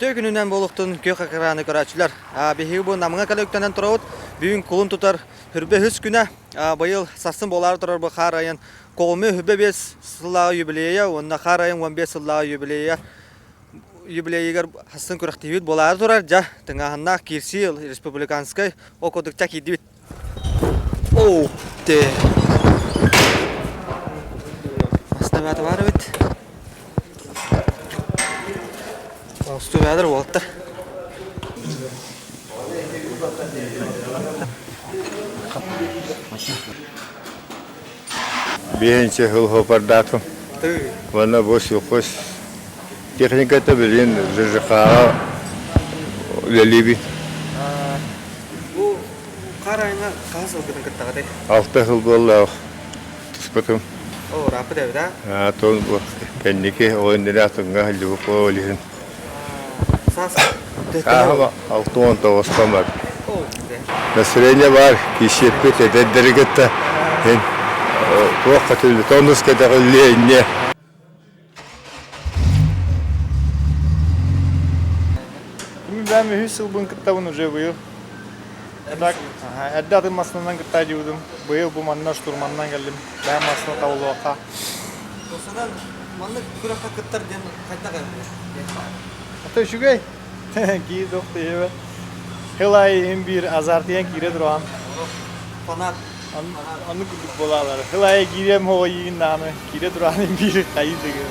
Көтө gününden boluktun kök akranı көрәчүләр. Беһи бу намыңа калектанан турабыт. Бүгүн кулун тутар хүрбе хүс күнә. Быел сасын болар турар бу харайын. Колме хүрбе 5 сыллаа юбилея, онна харайын 15 сыллаа юбилея. Юбилейгер хасын күрәктебит болар турар. Жа тыңаһынна Кирсил республиканскай окодукча кидибит. Оу, те. Аставата бар бит. Осту бәдір болтты. Бейінші ғыл ғопардатым. Вана бос юқос. Техниката білін жыржықаға ләлебет. Бұл қарайыңа қағыз ұлғыдың күттіғадай? 6 ғыл болды ау. Тұспытым. О, рапы дәуді, а? Тоң бұл кәндеке ойындыра тұңға ғылды бұл олығын. Қағыма 6-19 қамар. Настроение бар, кешеппет, әдәддірігітті. Тоққа түлді, тонус кәді ғылейіне. Ben bir yıl kıttavın уже быйыл. Так, әдді атым масынынан кытта жеудім. Быйыл бұл маннаш турманнан келдім. Бәм масына табылды ваққа. Осыдан манны күрәққа күттір ден қайттаға? Ата үшігей? Кейі доқты ебі. Хылай ең бір азартиян кире тұрған. Фанат. Анны күрдік болалары. Хылай кирем хоға егін наны. Кире тұрған ең бір қайыздығы.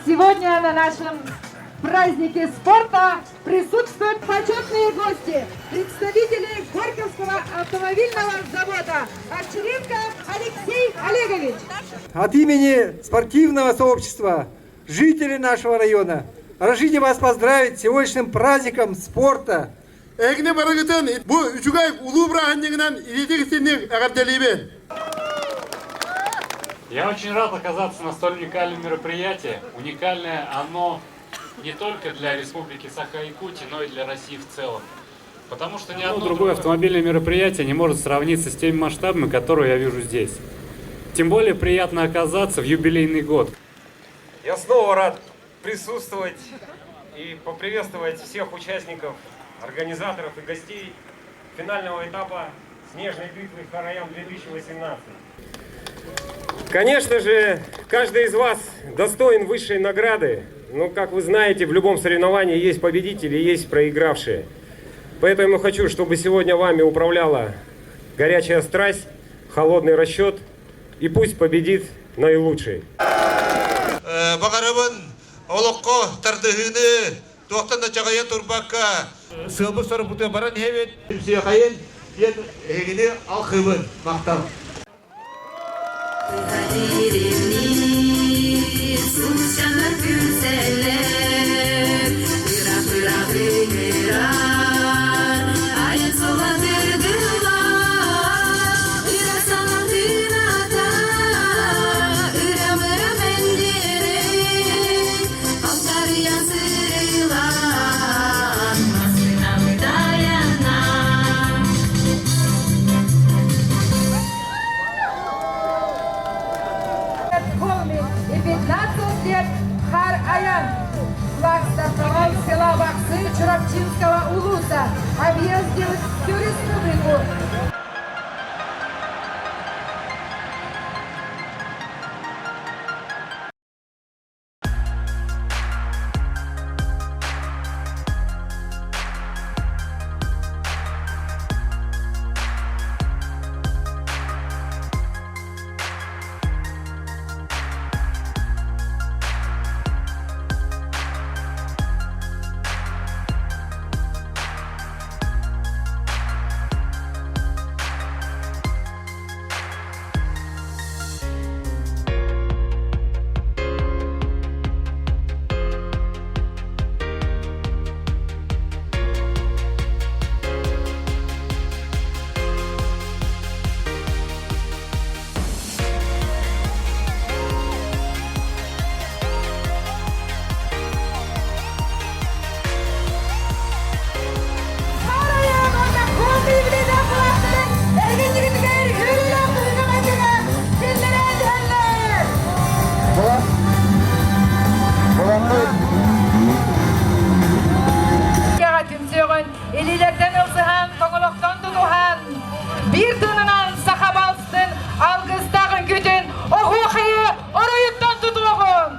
Сегодня на нашем празднике спорта присутствуют почетные гости, представители Горьковского автомобильного завода Овчаренко Алексей Олегович. От имени спортивного сообщества, жителей нашего района, разрешите вас поздравить с сегодняшним праздником спорта. Эгне барагытын бу үчүгай улуу браханнигинен илетигисинник агардалибен. Я очень рад оказаться на столь уникальном мероприятии. Уникальное оно не только для Республики Саха-Якутия, но и для России в целом. Потому что ни одно другое автомобильное мероприятие не может сравниться с теми масштабами, которые я вижу здесь. Тем более приятно оказаться в юбилейный год. Я снова рад присутствовать и поприветствовать всех участников, организаторов и гостей финального этапа снежной битвы Хараян 2018. Конечно же, каждый из вас достоин высшей награды, но, как вы знаете, в любом соревновании есть победители, есть проигравшие. Поэтому хочу, чтобы сегодня вами управляла горячая страсть, холодный расчет, и пусть победит наилучший. Багарабын олоққа тардыгыны тоқтанда чағая турбакка сылбы сарбуты баран хевет сүйақайын егіне алқыбын мақтал. И 15 лет Хараян. Флаг стартовал с села Баксы Чурапчинского улуса. Объездил всю республику. Elilerden ılsıhan, toğuluktan tutuhan, bir tınınan sahabalsın, algıstağın gücün, o hukuyu orayıptan tutuğun.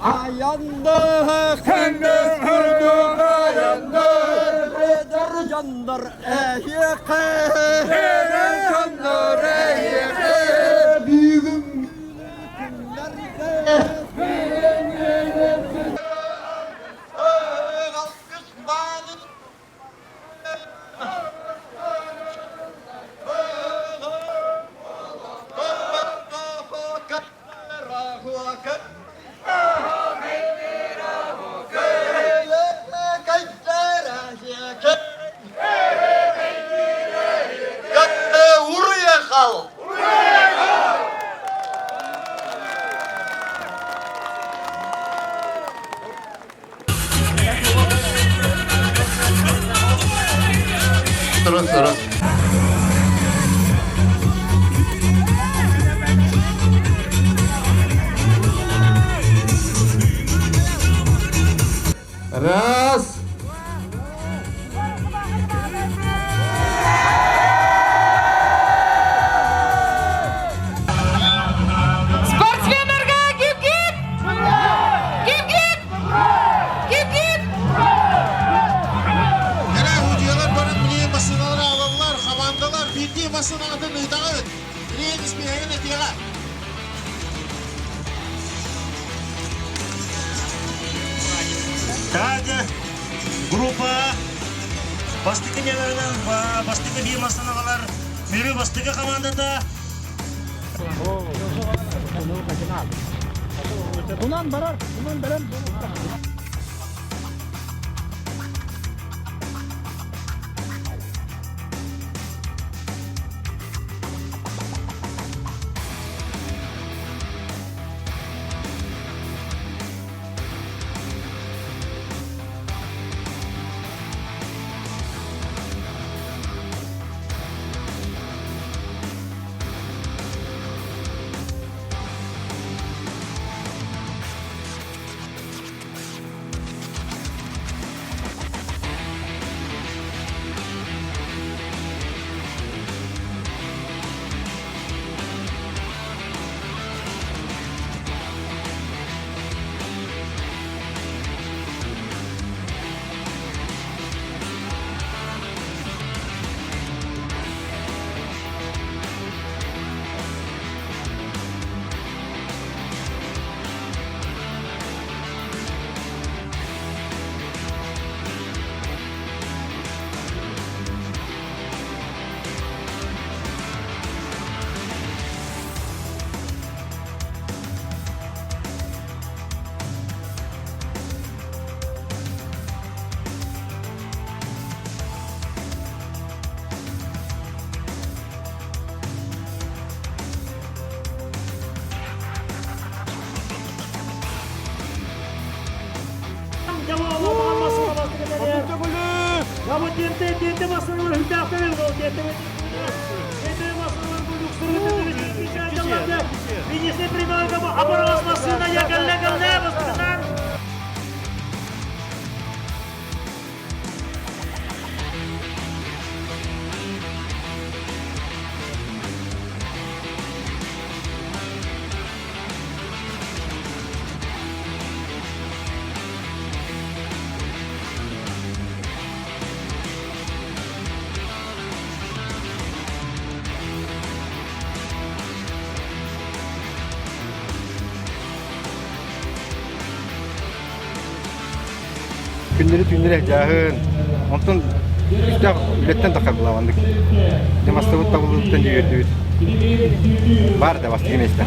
Ayandık, henüz hürdük ayandık, eder candır eyyike, eder candır eyyike, büyüğüm günlerde. Terus. Раз, Бастыкы неберден, бастыкы бейім астанағалар, мері бастыкы командада. Bundan barar, bundan barar. Günleri jahın. Ondan işte biletten takar bulavandık. Demasta bu tabuluktan yürüdü. Var da bastı güneşte.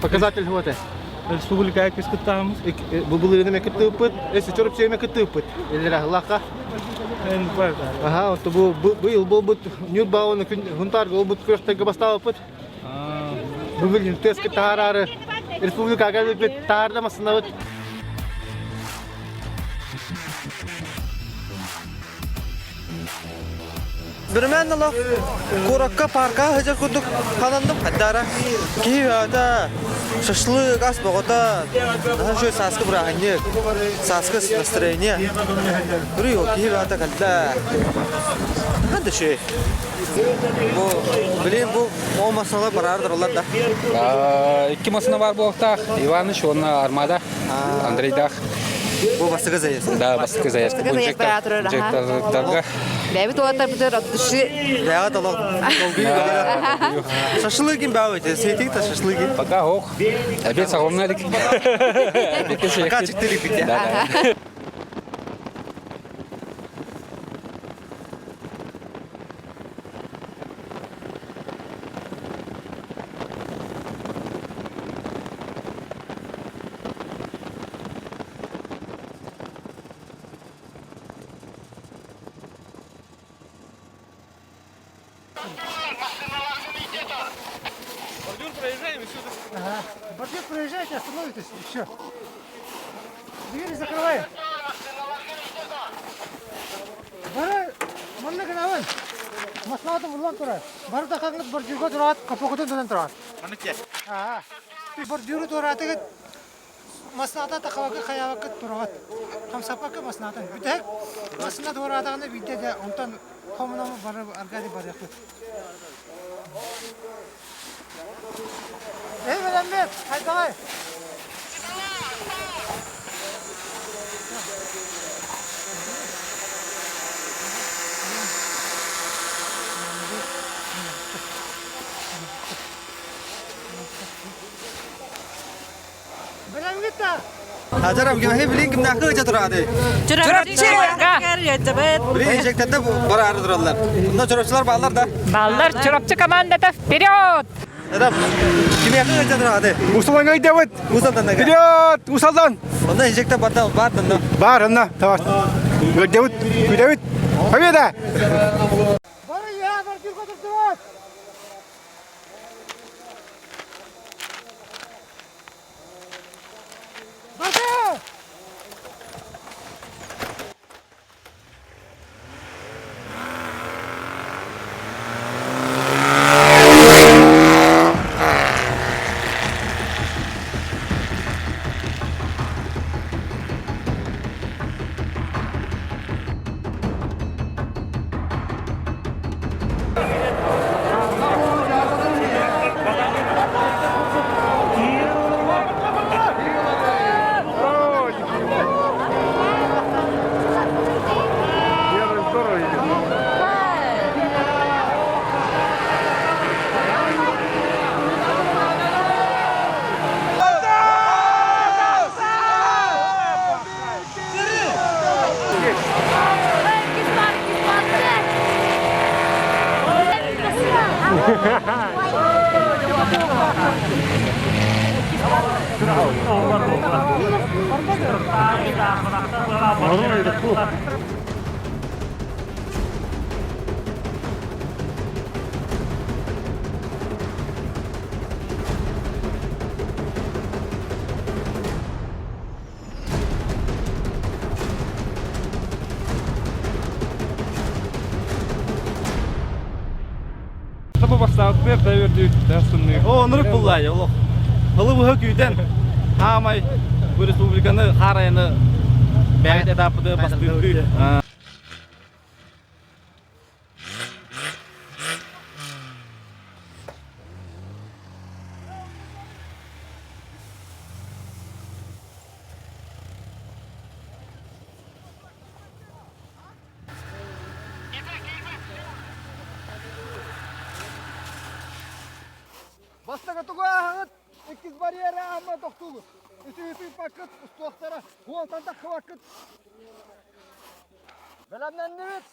Показатель вот это. Республика кыскыттамыз. Бұл ене мекетті ұпыт, әсі чөріп сей мекетті ұпыт. Елдері лаққа. Ага, бұл бұд нүр бауыны хүнтарға ол бұд күріштегі бастау ұпыт. Бұл білген төскі тағарары республика әгәлі бет тағардамасында ұпыт. Бірмен ала Қораққа парқа хәзір күндік қанандым қаддара. Кейвада шашлык, ас бағыта. Нахан шөй сасқы бірағынек. Сасқы настроение. Бүрі ол кейвада қалда. Қанды шөй? Білейін бұл ол масыналы барардыр олар да. Екі масына бар болықтақ. Иваныч, оны Армада, Андрейдақ. Бұл бастығы заясы? Да, бастығы заясы. Бұл жектардарға. Бәбі туаттар бұтыр атышы. Дәға талау. Шашлыгин бәу өте, сейтік та шашлыгин. Пока оқ. Әбет сағылына әлік. Пока чүктілік бітті. Бордюр проезжайте, остановитесь, и все. Двери закрываем. Бары, маңна гынауын. Маслауды бұлан тұрар. Бары да қаңғыт бордюрға тұрат, қапоқытын дөнен тұрат. Манеке? Бордюры тұраты кет. Маслауды тақавақы қаявақы тұрат. Қамсапақы маслауды. Бүтәк, маслауды тұратағыны бүйдеді. Онтан қомынамы бары аргады бар яқты. Ey Mehmet, haydi dalay. Benim gitti. Ajaram gimana bilin kimden kıca turadı. Bilin jekte barar durarlar. Bunda çorapçılar bağlar da. Ballar çorapçı komandada вперед! Adam kimya kıca turadı. Usaldan gidiyor. Usaldan da. Gidiyor, usaldan. Onda jekte barda da. Var anna, tamam. Gidiyor. Haydi de. Bana ya, bordyur götürdü. Bakın. O nuruk bullay Allah. Halı bu höküyden hamay bu respublikanı harayını bəyət etapıda bastırdı. Бастыгы тугағыт, 2 барьері амма тоқтуғы. Үсі пакет, ұстуақтары, уолтанда қывақыт. Білімнен невет,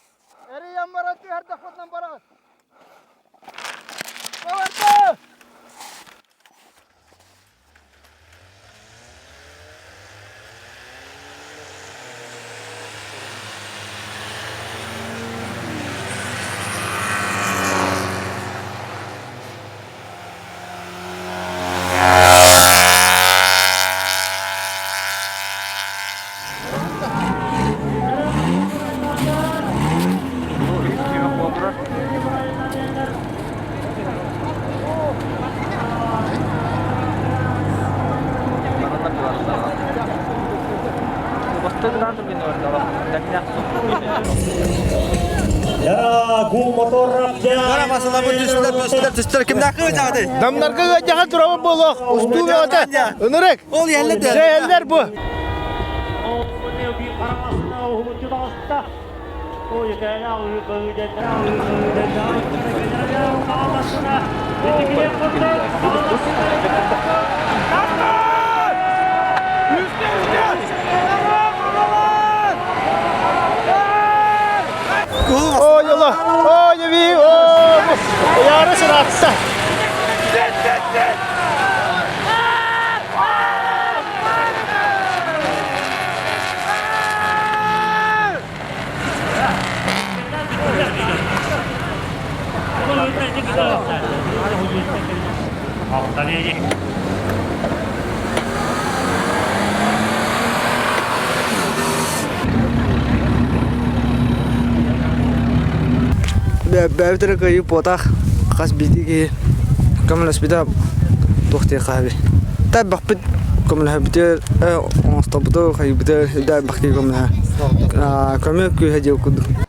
әрі ямбарат, әрді қотнан барағыт. Қаварты! Ya, gul motor rapja. Kara masalah bu düştüler kimde akı jadı? Damlarga jahat turabı bolaq, ustu öte. Önürek. Ol yerli de. Şeyler bu. Oh, ini di paramasna hubungan asta. Oh, ya kaya Oh yola. Oh yevi. Oh. Yarısı rahatsız. tadi aja. Бәвдері көйіп потақ қас бейдеге көміліс бейді тоқтай қабі. Тәп бақ біт көмілі бітер, оңыста бұды қайып бітер, дәп бақтай көмілі. Көмі көй әдеу күді.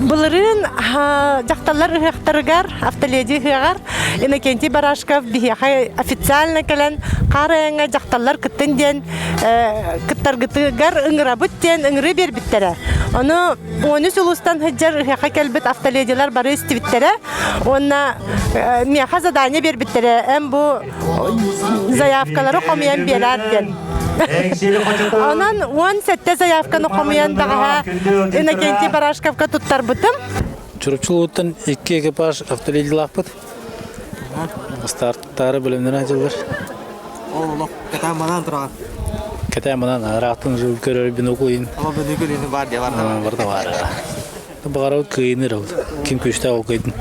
Булырын жақталар ыхтарыгар, автоледи ыхагар, Иннокентий Барашков бихи официально калан қарайыңа жақталар кыттын ден, кыттаргытыгар ыңырабыт ден ыңыры бербиттере. Оны 13 улустан хыджар ыхака келбит автоледилар бары истибиттере. Онна мияха задание бербиттере. Эм бу заявкалары қомиян берар ден. Онан 17 заявканы қомиян дағаға Иннокентий Барашковка туттар бұтым. Чурупчулуттан 2 экипаж автоледилақ бұд. Старттары білімден ажылдар. Ол кәтәм манан тұрған. Кәтәм манан арақтың жыл көрер бинокулин. Ama beni görüyorsun var diye var da var. Var da var. Bağırауд кыйыныр ол. Ким көшті ол кыйдын.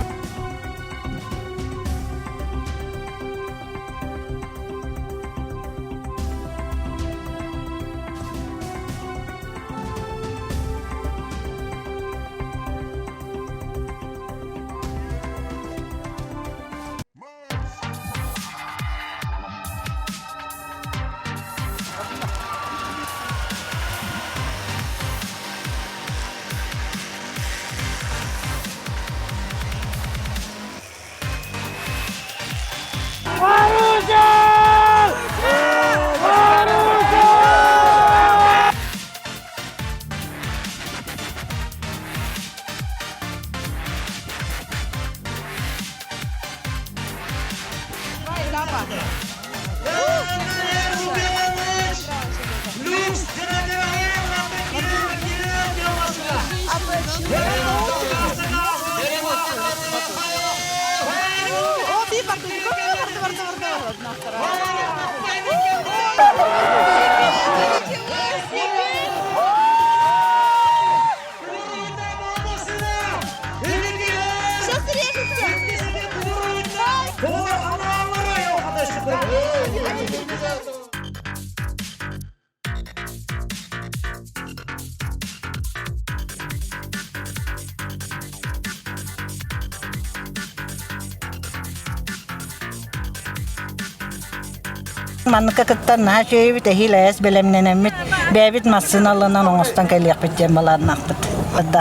Manlıka kıttan ha şey bit ehiles belemnenemit bebit masınalınan oğustan keliyek biteceğim balarını akbıt.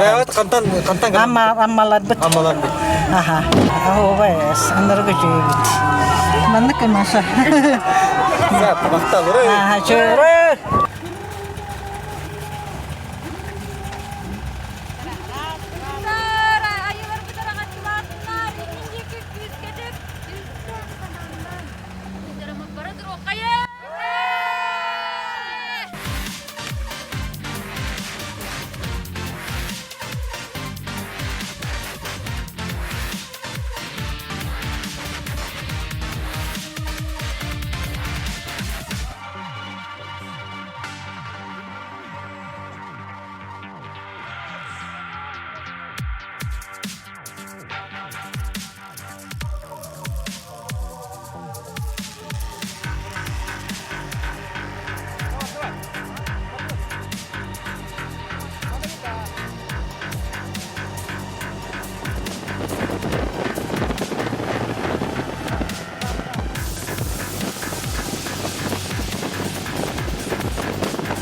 Evet, kantan Ammalar bit. Aha. O bayas. Anları göçüyor bit. Manlıka masa. Ya, tabaktaları. Aha şöyle.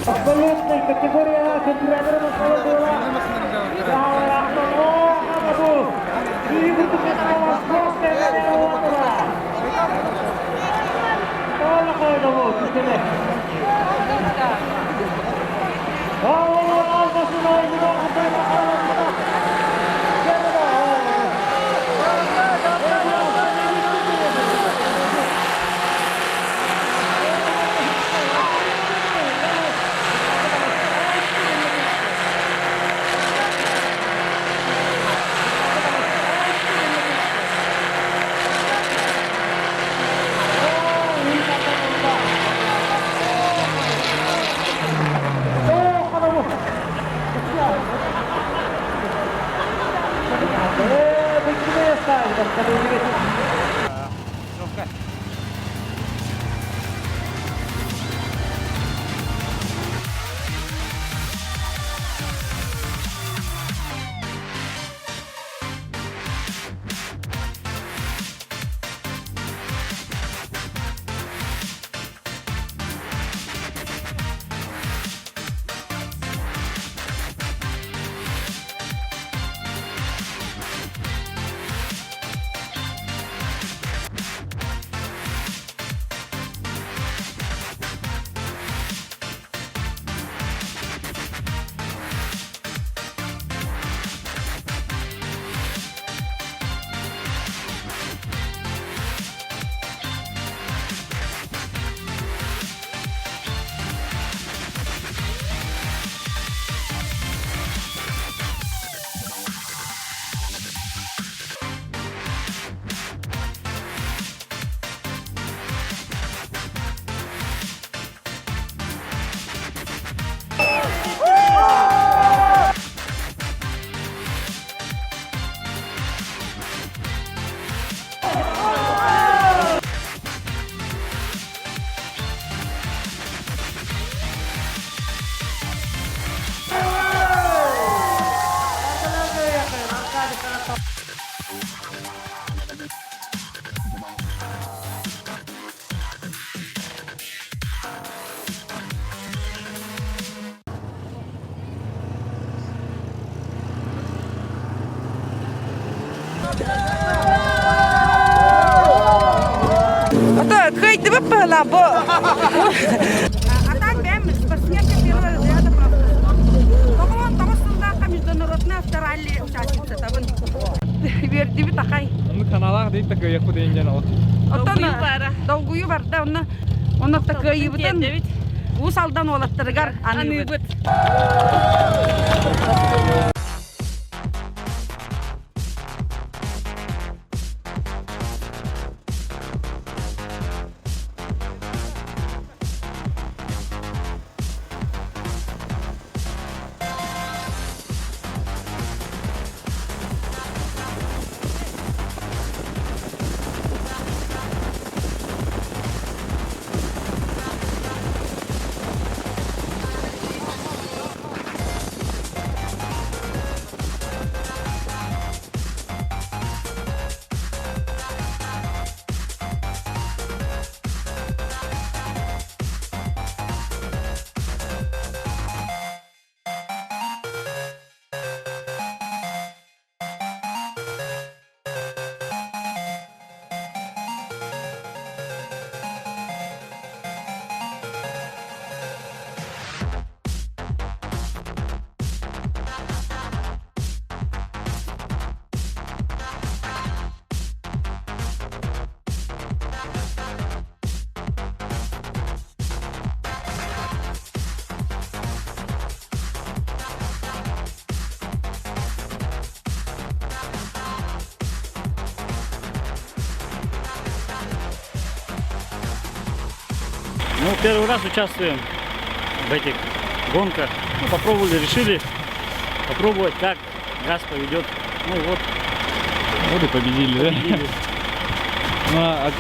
Absolutnej kategoria centralna bola. Salah tolong apa tuh? Ini bentuk salah proses dari bola. Tolong kamu kita. Allah sudah juga Haydi bapala bo. А так бем спортсменка первого ряда просто. Тогон тогосунда международная вторая участница табын. Верди бит ахай. Мы канала дейді такая куда инден от. Долгую бар да оны такая бутын. Усалдан олаттыргар аны бут. Ну, первый раз участвуем в этих гонках. Ну, попробовали, решили попробовать, как газ поведет. Ну вот. Вот и победили, да? Ну, а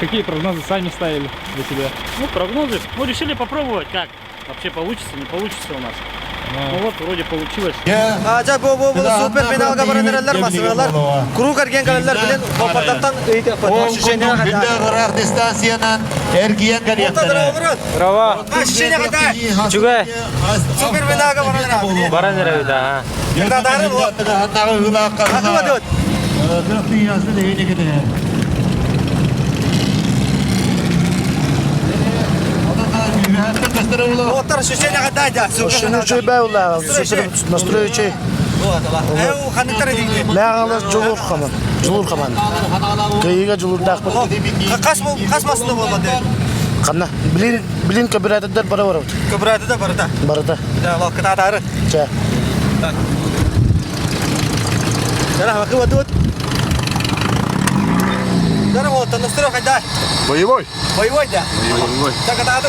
какие прогнозы сами ставили для себя? Ну, прогнозы. Ну, решили попробовать, как вообще получится, не получится у нас. Ну вот, вроде получилось. Aja bu super finalga baranlar masalalar. Kuru kargen kalanlar bilen Bopardatan öýde şişene kadar. Distansiyadan ergiyen galiyatlara. Bravo. Şişene kadar. Juga Super finalga baranlar. baranlar öýde ha. Enda darı bu. Akıma döt. Dörtlü yazdı da yine gidiyor. Otar şişene kadar da. Şunu çöbe ulan. Nastroyçi. Ev xanıtır deydi. Lağalar julur kaman. Kıyıga julur dağ. Kasmasında olmadı. Kanna. Bilin kabiratıdır para var. Kıbradı da barada. Barada. Ya Allah kıta darı. Ça. Darah bakı wadut. Darah o tanustro kadar. Boy. Boy da. Tak kata tu.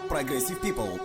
Progressive people.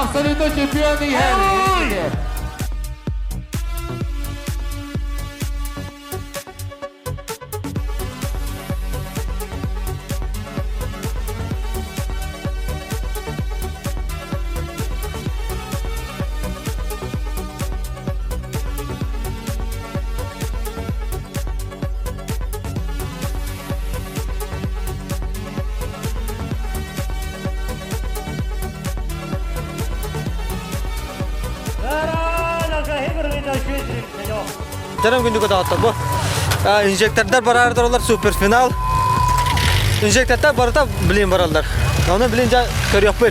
Absoluto campione di Harry. Canım gündük dağıttı bu. İnjektörler barardır onlar süper final. İnjektörler barata bilin barallar. Onu bilince körüyor bu.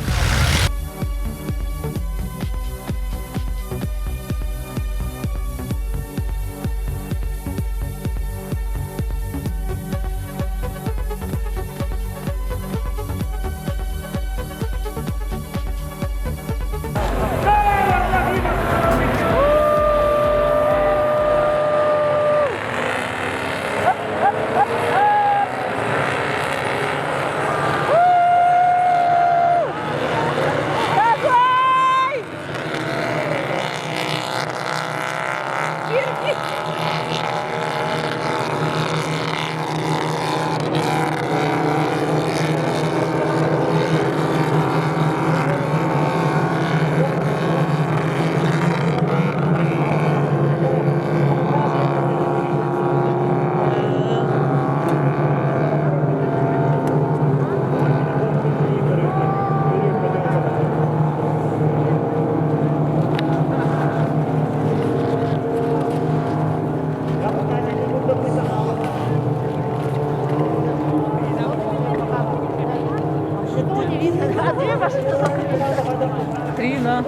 Трина.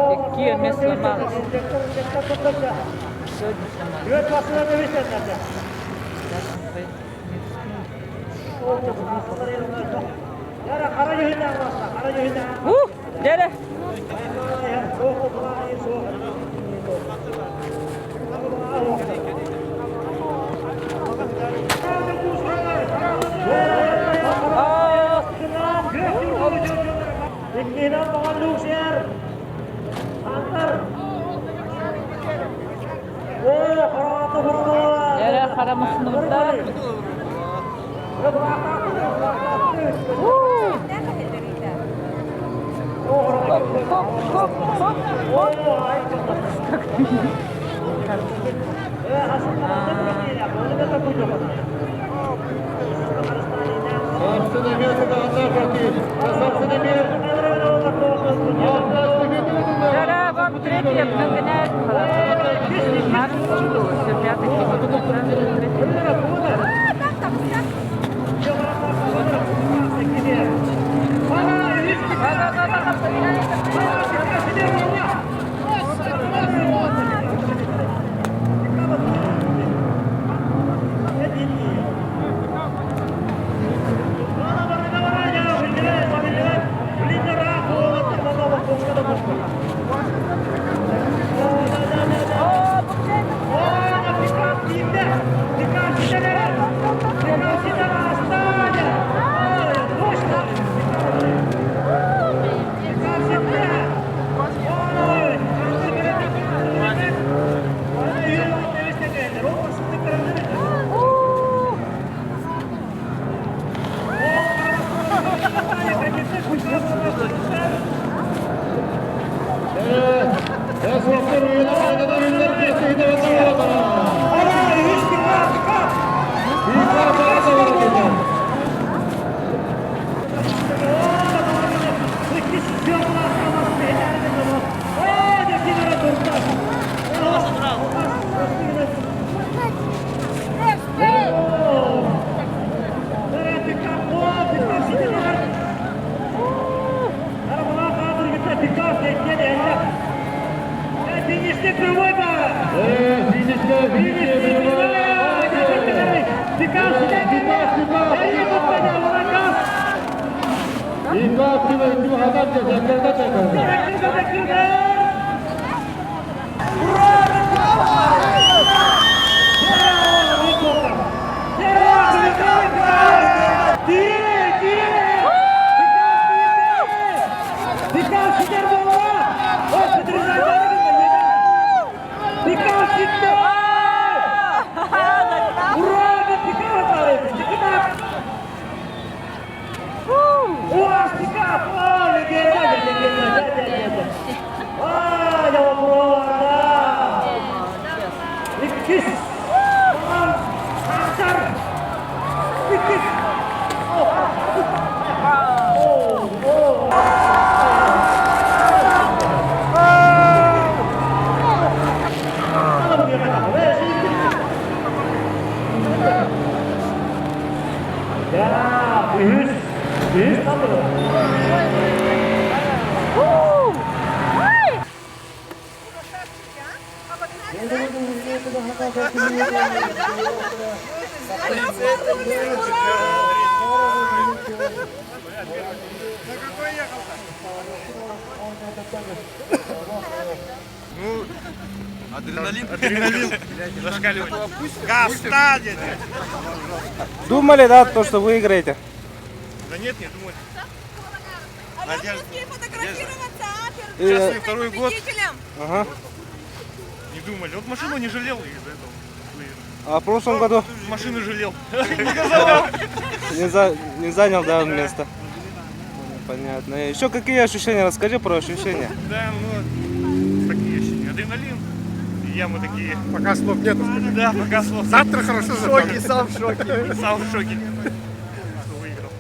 Какие мне сломалось. Сегодня сломалось. Дядя. Yere karamasını burada. Ну, адреналин. Адреналин. Зашкаливает. Гаста, дядя. Думали, да, то, что выиграете? Да нет, не думали. Надежда. Сейчас второй год. Ага. Не думали. Вот машину не жалел из-за этого. А в прошлом году? Машину жалел. Не газовал. Не занял, да, место. Понятно. Еще какие ощущения? Расскажи про ощущения. Да, ну, такие ощущения. Адреналин. И ямы такие. Пока слов нету. Да, пока слов. Завтра хорошо в шоке, сам в шоке. Сам в шоке. Что выиграл.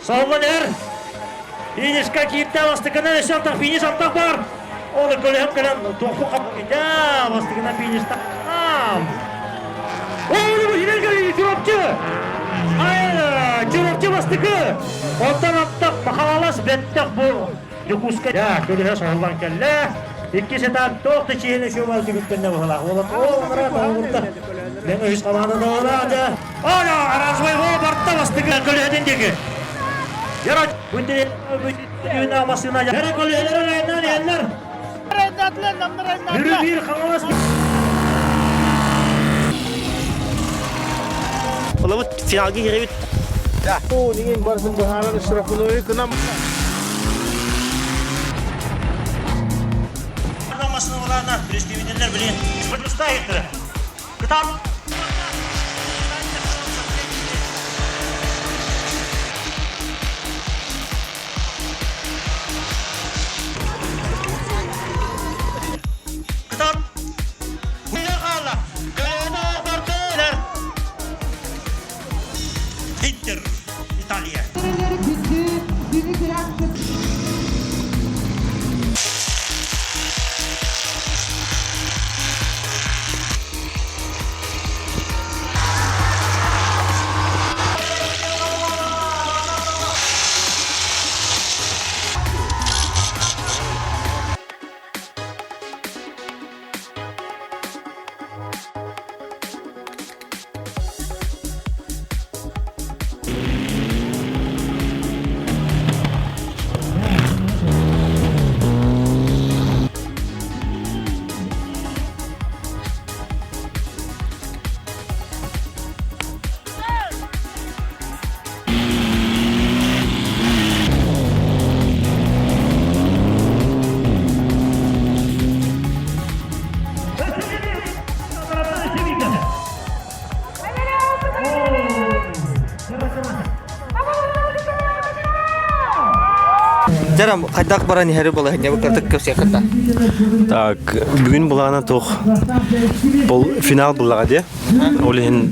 Солланер. Финишка киттә вастыкына шартак финиш аттак бар. Оны көлем көлем тоқу капканда вастыкына финишта. Оны бу җиргә җурапчы. Айда, җурапчы вастыкы. Оттан аттак бахалас беттак бу. Юкуска. Я, көле соллан келле. İkisi de tohtu çiğne şu var gibi bala. Ola ben öyle zamanı da oladı. Ana arazmayı o bartta bastı köleden deki. Yara bundin namasına ya. Yara köleden yerler. Yürü bir kavalas. Ola bu finalga girip. Ya. O dingin barsın baharan ısrafını kınam. Namasına prestividenler bilin. Spırtısta yıktı. Kıtam. Kıtam. Buyur kala. Gölene bartılar. Inter. İtalya. Жарам, қайдақ баран ехері бола, не бұқыртық көз яқында? Так, бүгін бұлағына тоқ бұл финал бұлаға де. Ол ең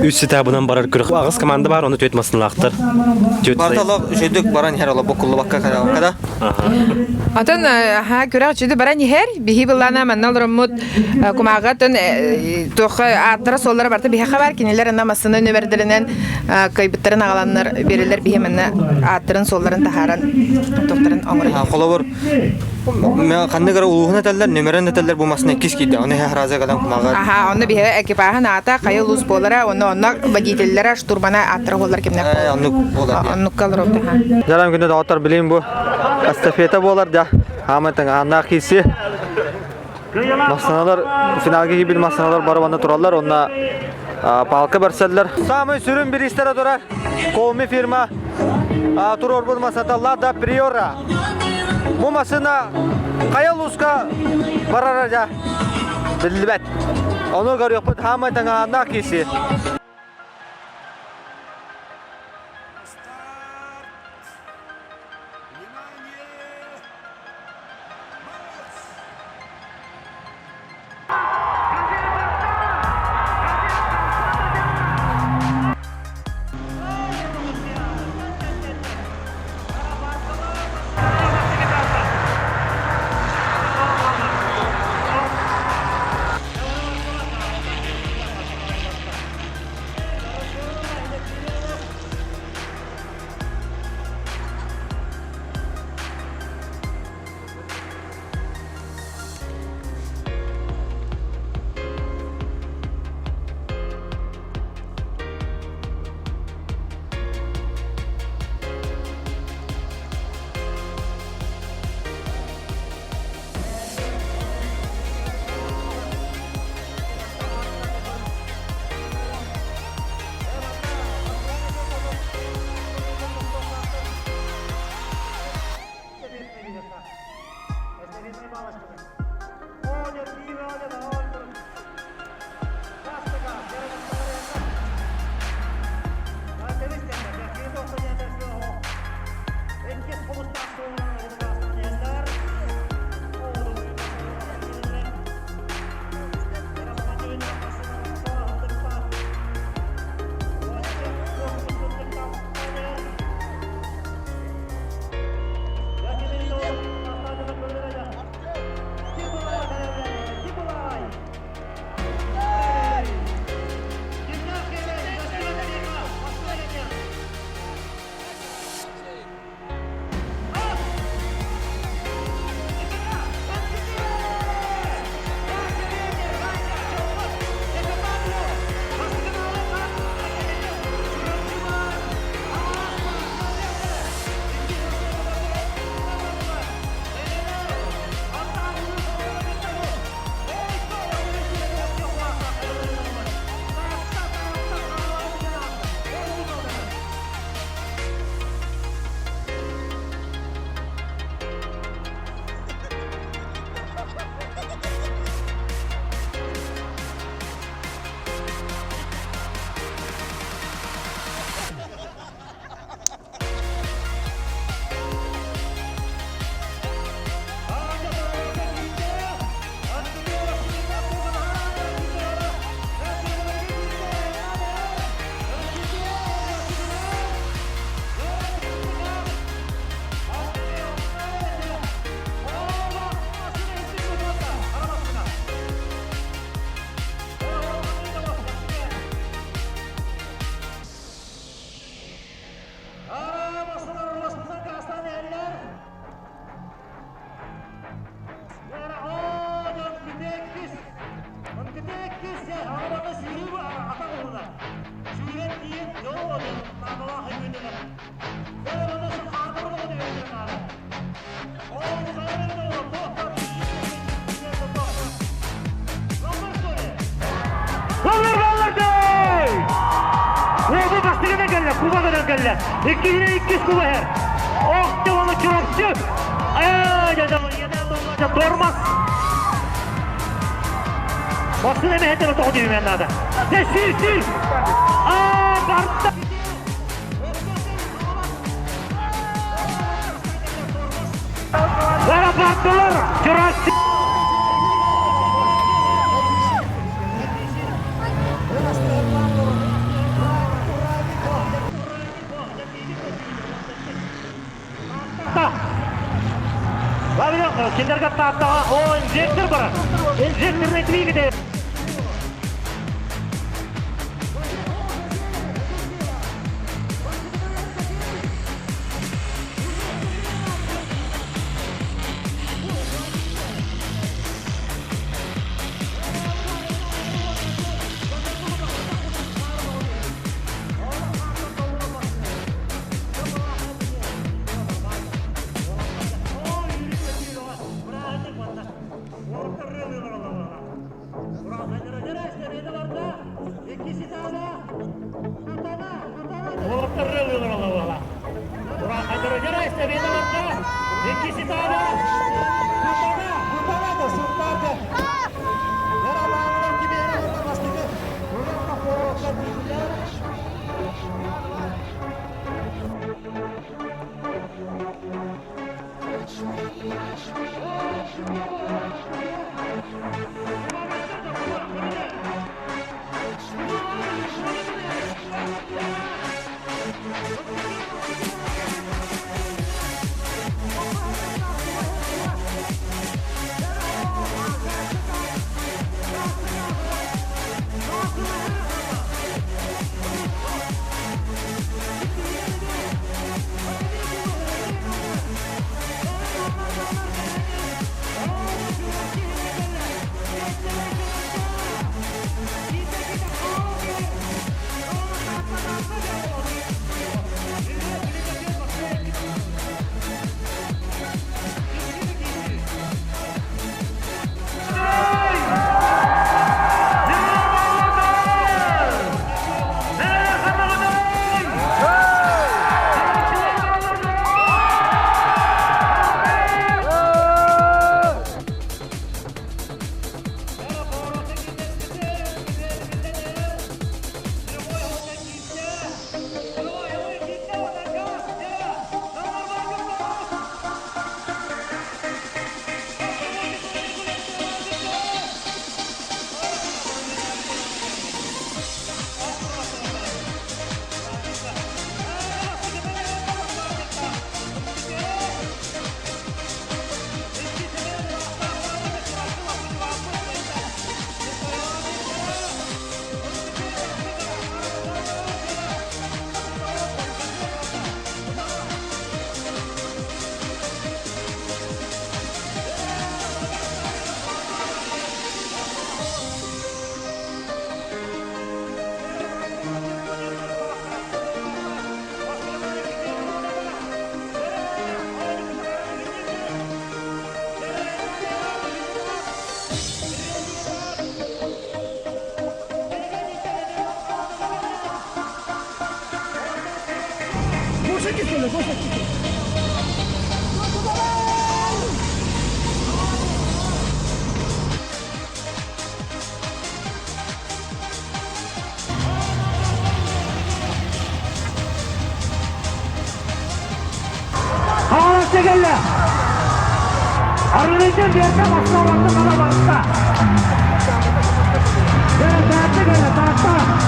үсі табынан барар көрік. Ағыз команда бар, оны төт масын лақтыр. Барталық жөдік баран ехер ола бұқылы баққа қада? Атын көрек жүді баран ехер, бихи бұлағына маннал рұммұд кумағатын тоқы аттыра соллары барты бихи қабар, кенелер намасыны нөберділінен кайбыттарын ағаланыр берілер бихи манна аттырын солларын тахаран тоқтарын оңыры. Қолы бұр, қанды қара ұлығын әтәлдер, нөмерін әтәлдер бұмасына кес кейді, оны әхраза қадан кумаға. Оны бихи әкипағын ата қайы лұз болыра, оны водителлері штурбана аттыры олар кемнек болар. Оннық қалыр опты. Жарам күнді дауаттар білейін бұл эстафета болар, Хамайтың аңна кейсі. Масыналар, финалға кейбіл масыналар барыбанда тұралар, онна палқы барсалар. Самый сүрін бір істері тұрар. Қолми фирма тұр орбұд масаталар да приора. Бұл масына қаял ұсқа барар жа білбәт. Оны көрек бұд Хамайтың аңна кейсі. Bu bastıgıdan geldi, Kuba'dan geldi. 200 Kuba her. Oh, onu çorapçı. Ya durmaz. Basın eme hemen otoğu diyeyim ben daha da. Sil. Kartta. Bana baktılar, çorapçı. Kindergarten hatta o injektör var. Injektör ne tüy gidiyor. Gel. Arılayacağım bir yerden asla baktım bana baktı. Gel tahta.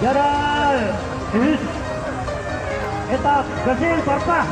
Yara, üst. Etap, Gazel, Parpa.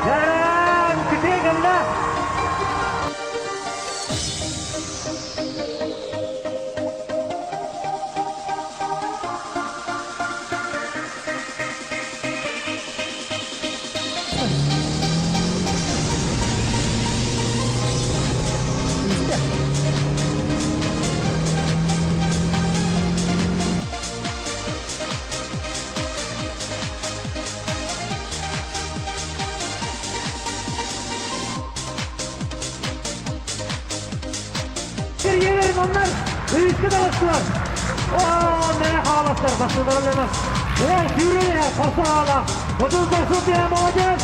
Jalan gede ganda. Yemerim onlar. Üstü de bastılar. Ooo ne ağlaslar. Bastılar demez. Evet yürüye. Pası ağla. 30 diye молодец.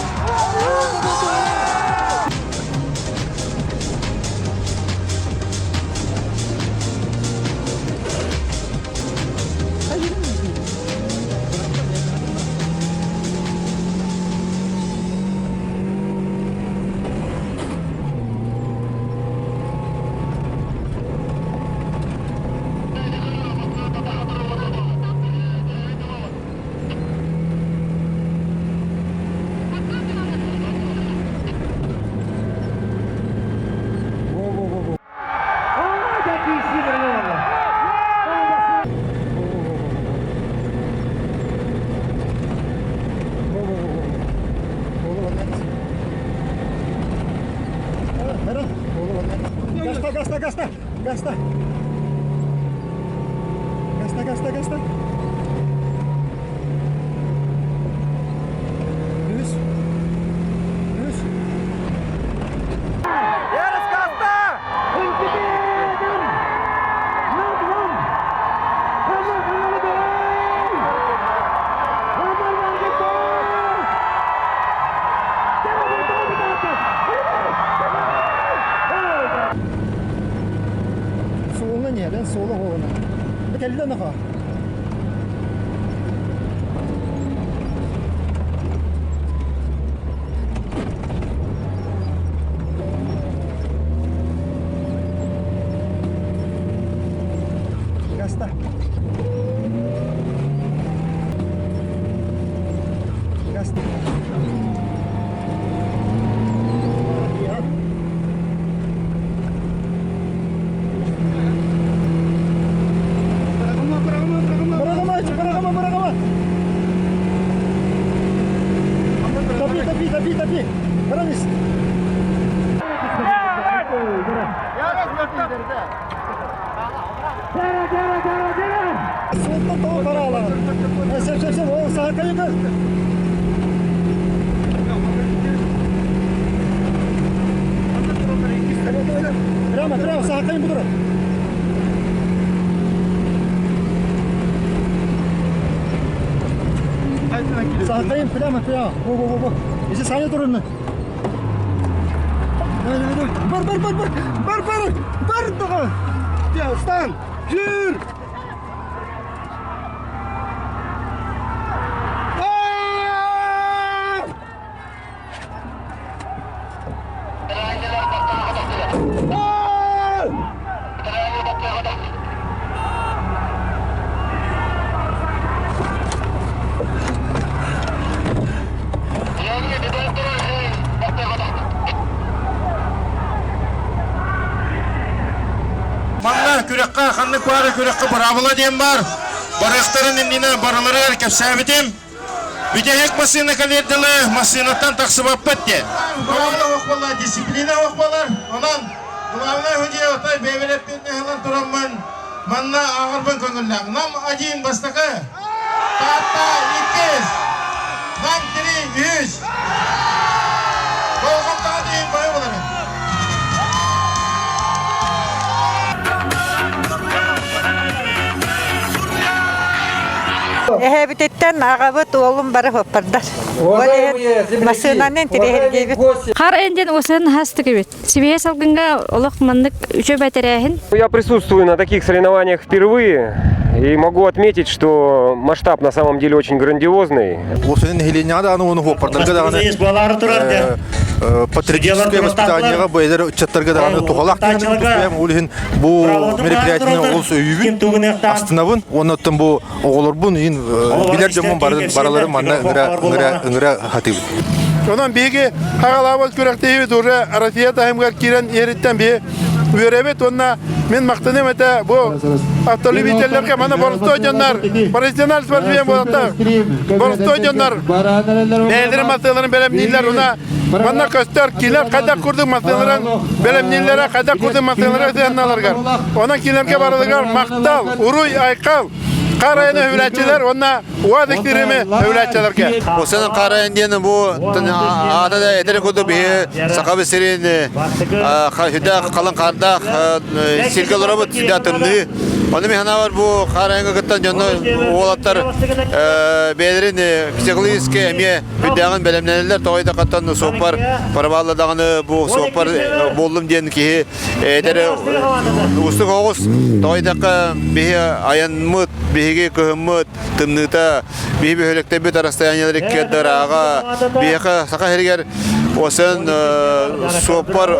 Gasta. Sola hovuna. Bekelle nafa. Gasta. Gasta. Tapi. Berangis. Jara. Sultan tahu paralah. Siap. Oh, sahaja kan. Drama, sahaja yang betul. Hakayım prямо. Во. Иди сами турны. Бар тага. Я стан. Жүр. Manna kürekka, kanlık var kürekka bravola diyem var. Barıkların indine barıları erkep sabitim. Bir de hek masina kalirdilı, masinattan taksıbap bitti. Bravola okbalar, disiplina okbalar. Ondan, duvarına hüceye otay beverep birine hılan duranman. Manna ağırban köngüllak. Nam acıyın bastakı. Tahta, ikiz. Nam tiri, yüz. Kolgan tağı deyin boyu buları. Ehebitetten ağabeyt oğlum barı hoparlar. Masınanın tirehirgeybit. Қар әнден осыны хастығы бет. Себе салғынға олық мандық үші бәтірәхін. Я присутствую на таких соревнованиях впервые и могу отметить, что масштаб на самом деле очень грандиозный. Патриотическое воспитание бәйләр чаттарга даганы тугалак дигән улин бу мероприятиене олсы үйүбүн астынабын оннан бу оголорбун ин билер жомон баралары манна ыңыра хатыбы. Онан беге хагалабыз көрәктәйбез уже Россия таймга кирен ереттен бе үрәбет онна мен мактанам әтә бу автолюбительләргә мана борыстой җаннар профессиональ спортсмен булата борыстой җаннар бәйләр массаларын белемниләр уна мана көстәр килер кайда күрдек массаларын белемниләре кайда күрдек массалары зәнналарга онан киләргә барылган мактал уруй айкал Карайны hüvletçiler ona uaz ektirimi hüvletçilerke. O senin karayın diyenin bu adada ederi kudu bir sakabı serin hüda kalın kardak silgeli robot hüda tımdı. Onu mihana var bu karayın gıttan canlı oğlatlar beylerin psikolojik emiye hüdağın belemlenirler. Toyda kattan soğupar paraballı dağını bu soğupar bollum diyen ki ederi ustuk oğuz. Toyda bir ayanmıt bihi köhümüt tımnıta bihi bihölekte bir arastayanyaları kedder ağa bihi saka herger o sen soğupar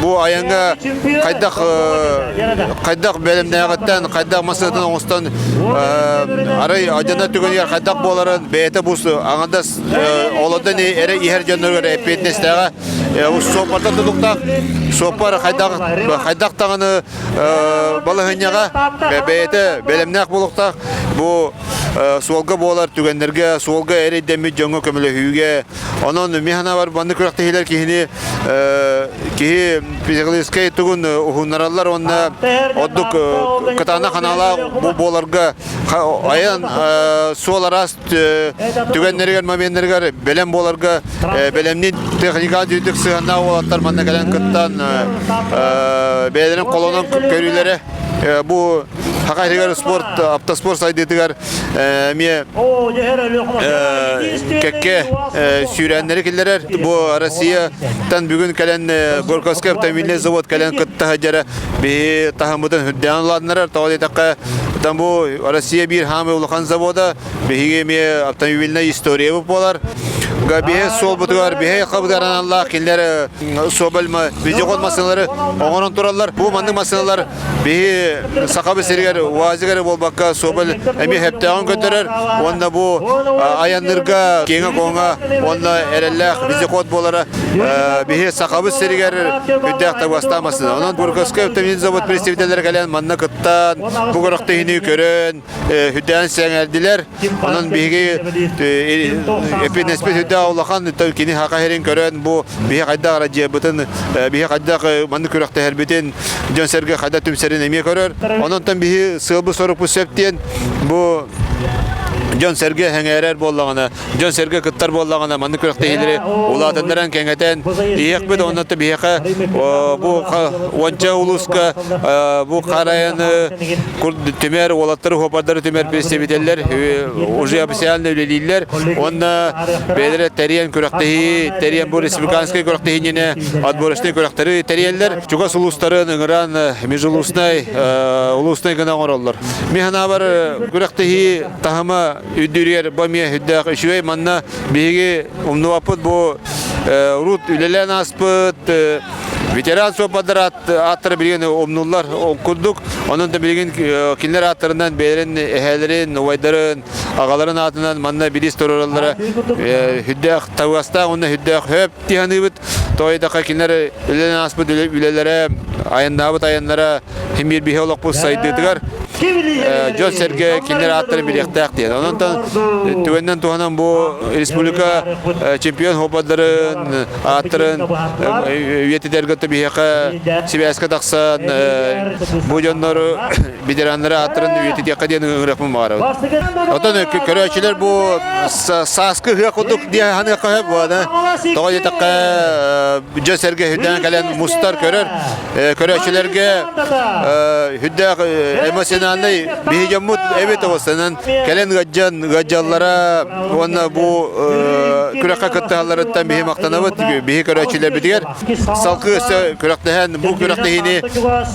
bu ayanga kaydak belimnağıttan kaydak masadadan oğuzdan arayı acana tügün yer kaydak boğların beyete busu ağında oğladan ere iher canları göre epeyetnestağa soğuparda tutukta soğupar kaydak tağını balığınyağa beyete belimnağ bulukta bu solga boğalar tügenlerge solga ere demi jonga kömele hüge onun mihana var bandı kıraktahiler kihini kihi psikolojikay tugun uhunarallar onna odduk katana kanala bu boğalarga ayan solaras tügenlerge mamenlerge belem boğalarga belemni teknika düdük sığana oğlatlar manna gelen kıttan beylerin kolonun körülere bu Hakayrigar sport, aptaspor saydılar. Miye kekke sürenleri killer. Bu Rusya'dan bugün gelen Gorkovskiy Avtomobil Zavod gelen kıtta hacara bir tahammüden hüdyanlanlar. Tavada takka tam bu Rusya bir hamle ulukan zavoda bir miye avtomobiline istoriye bupolar. Gabiye sol butugar bihe kabdaran Allah killer sobalma bizi olmasınları onun turallar bu mandı masınlar bihi sakabı seriger vazigar bolbakka sobal emi hep devam götürür onda bu ayanırga kenge konga onda erellah bizi kod bolara bihi sakabı seriger hüddakta bastamasın onun Gorkovskiy Avtomobil Zavod представителler gelen manna kıttan bu gorakta hini körün hüddan sengeldiler onun bihi epi nesbet hüdda Allah'ın tevkini hakahirin kören bu bihi kadda aracı bütün bihi kadda mandı kürekte her bütün Jönserge kadda tüm serin emiye körür onun tam bihi sığılbı sorup bu septiyen bu John Serge hengerer bollagana, John Serge kıttar bollagana mandı körektehileri ulatındıran kengeten iyekbet onnatta biheka bu onca uluska bu karayanı tümer olatları hoparları tümer pesebiteller уже официально üleliler onna bedere teriyen körektehi teriyen bu respublikanski körektehine adborıştay körekleri teriyenler çuga sulusların ıngıran mejulusnay ulusnay gına orallar mihana var körektehi tahama üdüryer bamiye hüddak şüvey manna bihigi umnuvapıt bu rut ülelen aspıt veteran sohbetler attırı bilgen omnullar okuduk. Onun da bilgen kinler attırından beylerin, ehelerin, uvaydarın, ağaların atından manna bilis tororallara hüddak tavasta onun hüddak hep tihanıbıt. Toydaka kinler ülelen aspıt ülelere ayanlara hem bir biholog bu saydıdılar. John Serge kinler attırı bilektak diye. Onun da tüvenden tuhanan bu Respublika çempiyon hopadların attırın üyeti dergata biheka Sibiryaska taksan bu jonları bidiranlara attırın üyeti diyaka diye nırapım var. Otan köröçüler bu saskı hıya kuduk diye hanı kahep bu ada. Toğayı takka John Serge hüdden gelen mustar körör köröçülerge hüdden emosyonel bihicamut evet olsanın gelen gacallara ona bu küraka kıttalarından bihi maktanavut bihi köröçüler bidiger salkı ise küraktehen bu küraktehini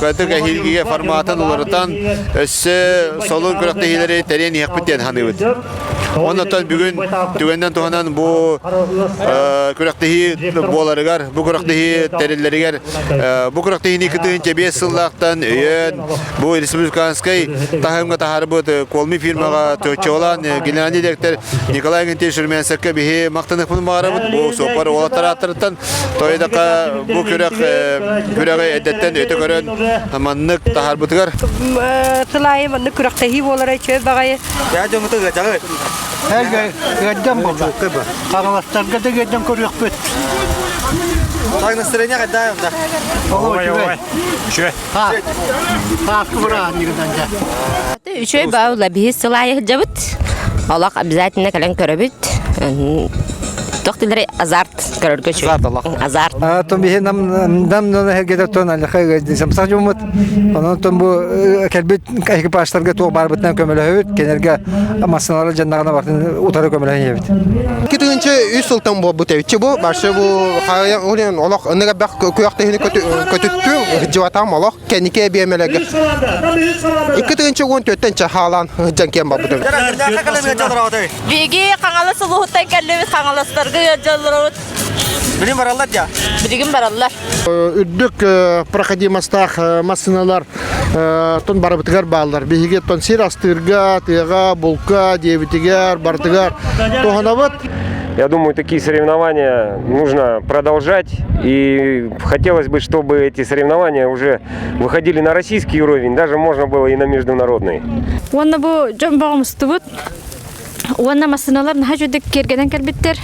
katık ahilgiye formatın olarından ise solun küraktehileri teriyen yakbitten hanıvut. Ondan bugün tüvenden tuhanan bu küraktehi bolarıgar, bu küraktehi terilerigar, bu küraktehini kıtığınca 5 yıllıktan öyen bu Respublikanskay tahımga taharbıt kolmi firmaga töçe olan genel direktör Nikolay Genteşirmensakka bihi maktanıpın mağarabıt bu sopar olatara atırıtan toydaka bu kürağı edetten öte gören manlık taharbıtıgar. Tılay manlık küraktehi bolara çöy bagayı. Ya jongutu gacağı. Her gecem buldu. Kağılastarga da gecem koruyor pet. Так настроение когда да. Ой. Че? Ha. Kıvıra nirden. Üçü bağla bir sılaya cabıt. Allah обязательно kalem körübüt. Doktorları azart körürgü şu. Azart. Tom bihe nam her gece ton ali khay samsaj umut. Onun tom bu kelbit ekipajlarga toğ barbıtdan kömele hüt kenerge masnalara jannagana bartın utara kömele hüt. Kitince 3 yıldan bu tevçi bu başa bu hayan olan Allah nega bak kuyaqtehini kötüttü civatam Allah kendike biyemelege. İkitince 14'ten halan jankem babu. Bigi kangalı suluhuttan kellebi kangalaslar Bilim barallar ya. Bilim barallar. Üddük proходимостах masinalar ton barabıtgar bağlar. Bihige ton sirastırga, tega, bulka, devitigar, bartıgar. Tohanavat. Я думаю, такие соревнования нужно продолжать. И хотелось бы, чтобы эти соревнования уже выходили на российский уровень, даже можно было и на международный. Ванна бу жамбагымыстыбыт. Ванна масыналар нахажудык кергенен келбиттер.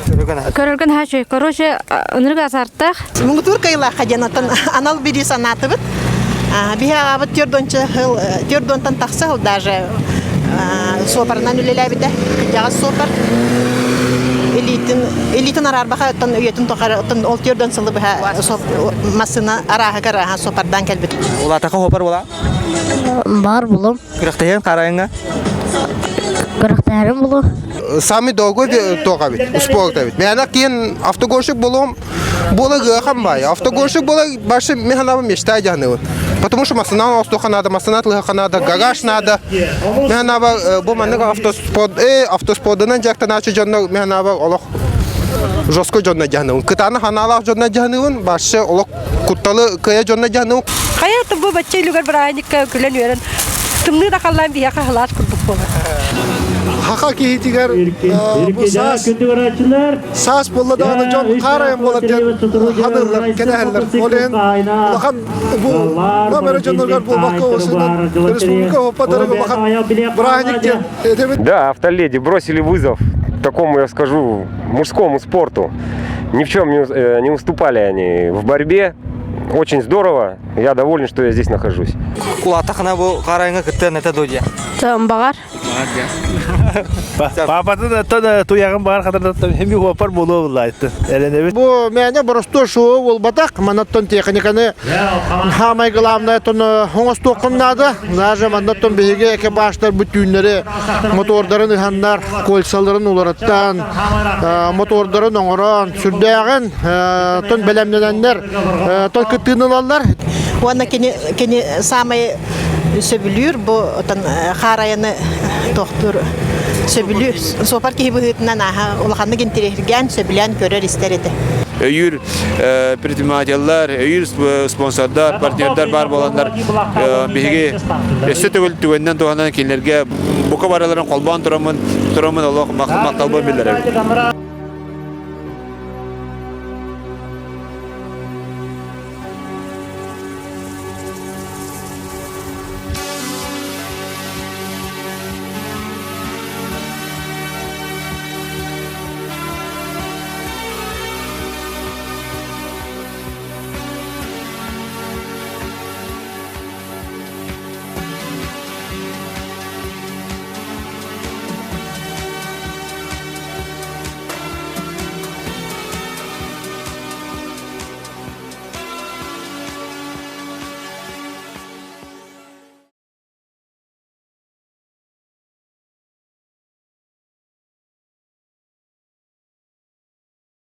Көрөлгөн хачы. Короче, ынырга азарттак. Муңтур кайла хаjanatan anal biri sanatыбыт. Биха абыт төрдонтан такса даже сопарнан үлеләбите. Жагас сопар. Элитин арарбаха тан өйтүн токар тан ол төрдөн сылы биха масына араха кара сопардан келбит. Улатака хопар була? Бар булым. Күрәктәһен карайыңга. Күрәктәһен булу. Сами долго тока бит. Успокта бит. Мен акин автогонщик болом. Бола хамбай. Автогонщик бола башы механава мечта жаны. Потому что машина автоханада, машина тлаханада, гараж надо. Механава бу манга автосподынан жакта начы жонно механава олох жоско жонно жаны. Кытаны ханалах жонно жаны башы олох кутталы кая жонно жаны. Hayatı bu bacı lugar bırakınca küleniyorum. Tümünü de kallan bir yaka halat kurduk bunu. Haka kihitigar bu sas bolla dağını John Karayam bolla hanırlar, keneheller. Olen bakan bu namere jonlargar bulmakka olsun. Республика hopatarı bakan bırakınca. Да, автоледи бросили вызов такому, я скажу, мужскому спорту. Ни в чем не уступали они в борьбе. Очень здорово. Я доволен, что я здесь нахожусь. Улатахана бу карайыңга кыттан эте додия. Багар. Папатын тон туягын бар кадырдан хеми хопар болу булайты. Эленебит. Бу мене просто шо бол батак манаттон техниканы хамай главное тон хоңос токуннады. Даже манаттон беге экипаждар бүтүннәре мотордарын хандар кольсаларын улараттан мотордарын оңорон сүрдәгән тон белемнәннәр тон кытыналар. Уанна кени самый сөбүлүр бу отан хараяны доктор сөбүлү сопар ки быһытынан улаханны гентерген сөбүлән көрөр истер иде. Өйүр предпринимательлар, өйүр спонсордар, партнердар бар боландар биге эссе түгөннән туганан килерге бука бараларын колбан турамын Аллах макталбы билдерә.